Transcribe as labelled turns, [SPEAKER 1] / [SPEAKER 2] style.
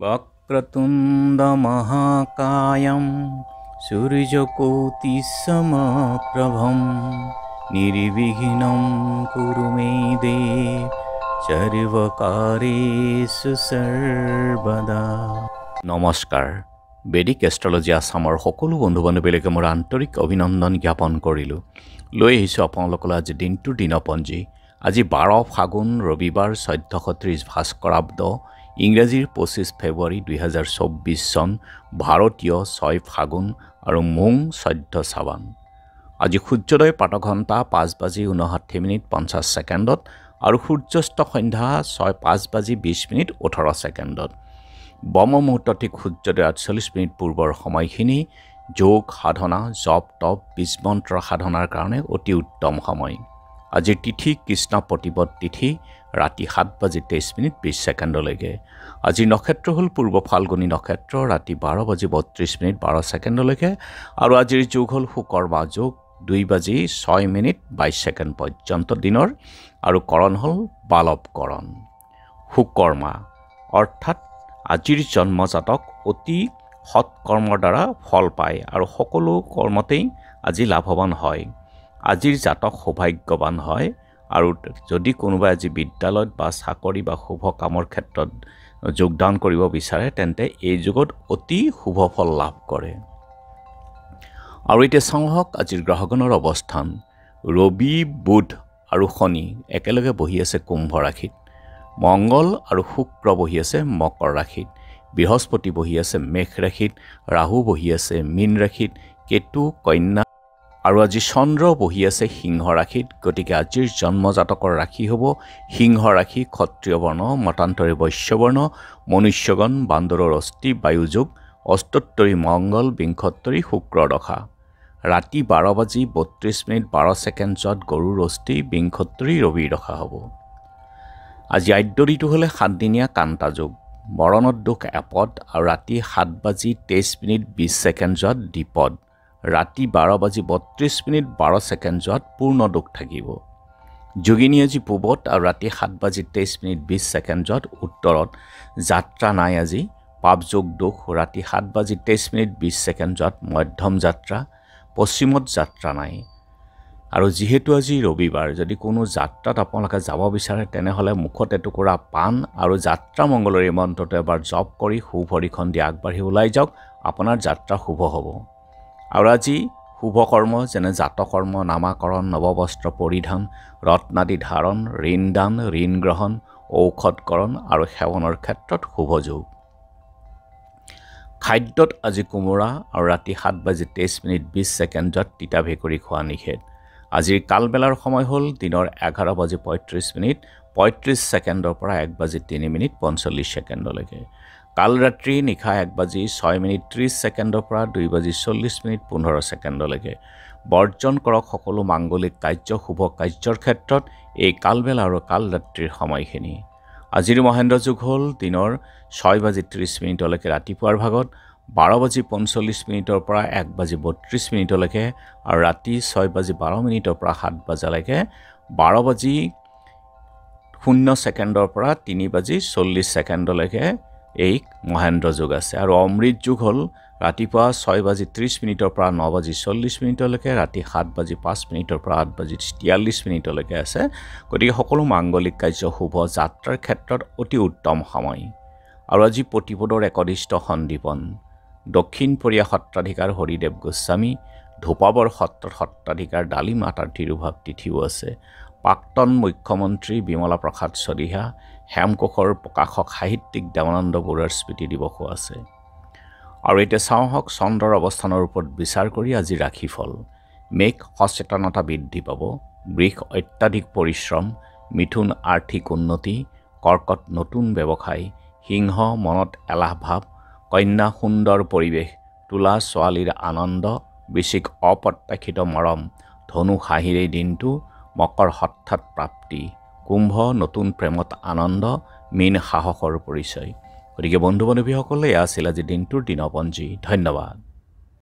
[SPEAKER 1] वक्रतुण्डमहाकायं सूर्यकोटिसमप्रभं निर्विघ्नं कुरु मे देव सर्वकार्येषु सर्वदा। নমস্কাৰ। বেদিক এষ্ট্ৰলজি আছামৰ সকলো বন্ধু বান্ধৱীলৈকে মোৰ আন্তৰিক অভিনন্দন জ্ঞাপন কৰিলোঁ। লৈ আহিছোঁ আপোনালোকলৈ আজি দিনটোৰ দিনপঞ্জী। আজি 12 ফাগুন ৰবিবাৰ 1430 ভাস্কৰাব্দ, ইংৰাজীৰ 25 ফেব্ৰুৱাৰী 2024 চন, ভাৰতীয় 6 ফাগুন আৰু মোং 14 চাবান। আজি সূৰ্যোদয় প্ৰাতঃঘণ্টা 5:59:50 আৰু সূৰ্যাস্ত সন্ধ্যা 5:20:18। ব্ৰহ্ম মুহূৰ্ত ঠিক সূৰ্যোদয় 48 পূৰ্বৰ সময়খিনি যোগ সাধনা, জপ তপ, বীজমন্ত্ৰ সাধনাৰ কাৰণে অতি উত্তম সময়। আজিৰ তিথি কৃষ্ণ প্ৰতিপদ তিথি, ৰাতি 7:23:20 আজিৰ নক্ষত্ৰ হ'ল পূৰ্ব ফাল্গুনী নক্ষত্ৰ, ৰাতি 12:32:12 আৰু আজিৰ যোগ হ'ল শুকৰ্মা যোগ 2:06:22 পৰ্যন্ত দিনৰ, আৰু কৰণ হ'ল বালৱ কৰণ। শুকৰ্মা অৰ্থাৎ আজিৰ জন্মজাতক অতি সৎকৰ্মৰ দ্বাৰা ফল পায় আৰু সকলো কৰ্মতেই আজি লাভৱান হয়। আজিৰ জাতক সৌভাগ্যৱান হয়, আৰু যদি কোনোবাই আজি বিদ্যালয়ত বা চাকৰি বা শুভ কামৰ ক্ষেত্ৰত যোগদান কৰিব বিচাৰে তেন্তে এই যুগত অতি শুভ ফল লাভ কৰে। আৰু এতিয়া চাওঁহক আজিৰ গ্ৰহগণৰ অৱস্থান। ৰবি, বুধ আৰু শনি একেলগে বহি আছে কুম্ভ ৰাশিত, মংগল আৰু শুক্ৰ বহি আছে মকৰ ৰাশিত, বৃহস্পতি বহি আছে মেষ ৰাশিত, ৰাহু বহি আছে মীন ৰাশিত, কেতু কন্যা আৰু আজি চন্দ্ৰ বহি আছে সিংহ ৰাশিত। গতিকে আজিৰ জন্মজাতকৰ ৰাশি হ'ব সিংহ ৰাশি, ক্ষত্ৰিয় বৰ্ণ, মতান্তৰে বৈশ্যবৰ্ণ, মনুষ্যগণ, বান্দৰৰ অস্থি, বায়ুযোগ, অষ্টোত্তৰী মংগল, বিংশোত্তৰী শুক্ৰ দশা। ৰাতি 12:32:12 গৰুৰ অস্থি, বিংশোত্তৰী ৰবিৰ দশা হ'ব। আজি আদ্যদিটো হ'লে 7 দিনীয়া কান্তা যোগ, মৰণত দুখ এপদ, আৰু ৰাতি 7:23:20 দ্বিপদ। ৰাতি 12:32:12 পূৰ্ণ দুখ থাকিব। যোগিনী আজি পূবত আৰু ৰাতি 7:23:20 উত্তৰত। যাত্ৰা নাই আজি, পাপযোগ দোষ, ৰাতি 7:23:20 মধ্যম যাত্ৰা, পশ্চিমত যাত্ৰা নাই। আৰু যিহেতু আজি ৰবিবাৰ, যদি কোনো যাত্ৰাত আপোনালোকে যাব বিচাৰে তেনেহ'লে মুখত এটুকুৰা পাণ আৰু যাত্ৰা মংগলৰ এই মন্ত্ৰটো এবাৰ জপ কৰি সুভৰিখন দি আগবাঢ়ি ওলাই যাওক, আপোনাৰ যাত্ৰা শুভ হ'ব। আৰু আজি শুভ কৰ্ম যেনে জাতকৰ্ম, নামাকৰণ, নৱবস্ত্ৰ পৰিধান, ৰত্নাদি ধাৰণ, ঋণদান, ঋণ গ্ৰহণ, ঔষধকৰণ আৰু সেৱনৰ ক্ষেত্ৰত শুভ যোগ। খাদ্যত আজি কোমোৰা আৰু ৰাতি 7:23:20 তিতা ভেকুৰী খোৱা নিষেধ। আজিৰ কালবেলাৰ সময় হ'ল দিনৰ 11:35:35 পৰা 1:03:45। কাল ৰাত্ৰি নিশা 1:06:30 পৰা 2:40:15 বৰ্জন কৰক সকলো মাংগলিক কাৰ্য, শুভ কাৰ্যৰ ক্ষেত্ৰত এই কালবেলা আৰু কাল ৰাত্ৰিৰ সময়খিনি। আজিৰ মহেন্দ্ৰ যুগ হ'ল দিনৰ 6:30 ৰাতিপুৱাৰ ভাগত, 12:45 পৰা 1:32 আৰু ৰাতি 6:12 পৰা 7 12:00 পৰা 3:40 এই মহেন্দ্ৰ যুগ আছে। আৰু অমৃত যুগ হ'ল ৰাতিপুৱা 6:30 পৰা 9:40 ৰাতি 7:05 পৰা 8:43 আছে। গতিকে সকলো মাংগলিক কাৰ্য, শুভ যাত্ৰাৰ ক্ষেত্ৰত অতি উত্তম সময়। আৰু আজি প্ৰতিপদৰ একনিষ্ঠ সন্দীপন। দক্ষিণপৰীয়া সত্ৰাধিকাৰ হৰিদেৱ গোস্বামী, ধূপাবৰ সত্ৰৰ সত্ৰাধিকাৰ ডালিম আটাৰ তিৰুভাৱ তিথিও আছে। প্ৰাক্তন মুখ্যমন্ত্ৰী বিমলা প্ৰসাদ চলিহা, হেমকোষৰ প্ৰকাশক সাহিত্যিক দেৱানন্দ বৰুৱাৰ স্মৃতি দিৱসো আছে। আৰু এতিয়া চাওঁহক চন্দ্ৰৰ অৱস্থানৰ ওপৰত বিচাৰ কৰি আজি ৰাশিফল। মেঘ সচেতনতা বৃদ্ধি পাব, বৃষ অত্যাধিক পৰিশ্ৰম, মিথুন আৰ্থিক উন্নতি, কৰ্কট নতুন ব্যৱসায়, সিংহ মনত এলাহ ভাৱ, কন্যা সুন্দৰ পৰিৱেশ, তুলা ছোৱালীৰ আনন্দ, বৃশ্চিক অপ্ৰত্যাশিত মৰম, ধনু হাঁহিৰে দিনটো, মকৰ হঠাৎ প্ৰাপ্তি, কুম্ভ নতুন প্ৰেমত আনন্দ, মীন সাহসৰ পৰিচয়। গতিকে বন্ধু বান্ধৱীসকলে এয়া আছিল আজি দিনটোৰ দিনপঞ্জী। ধন্যবাদ।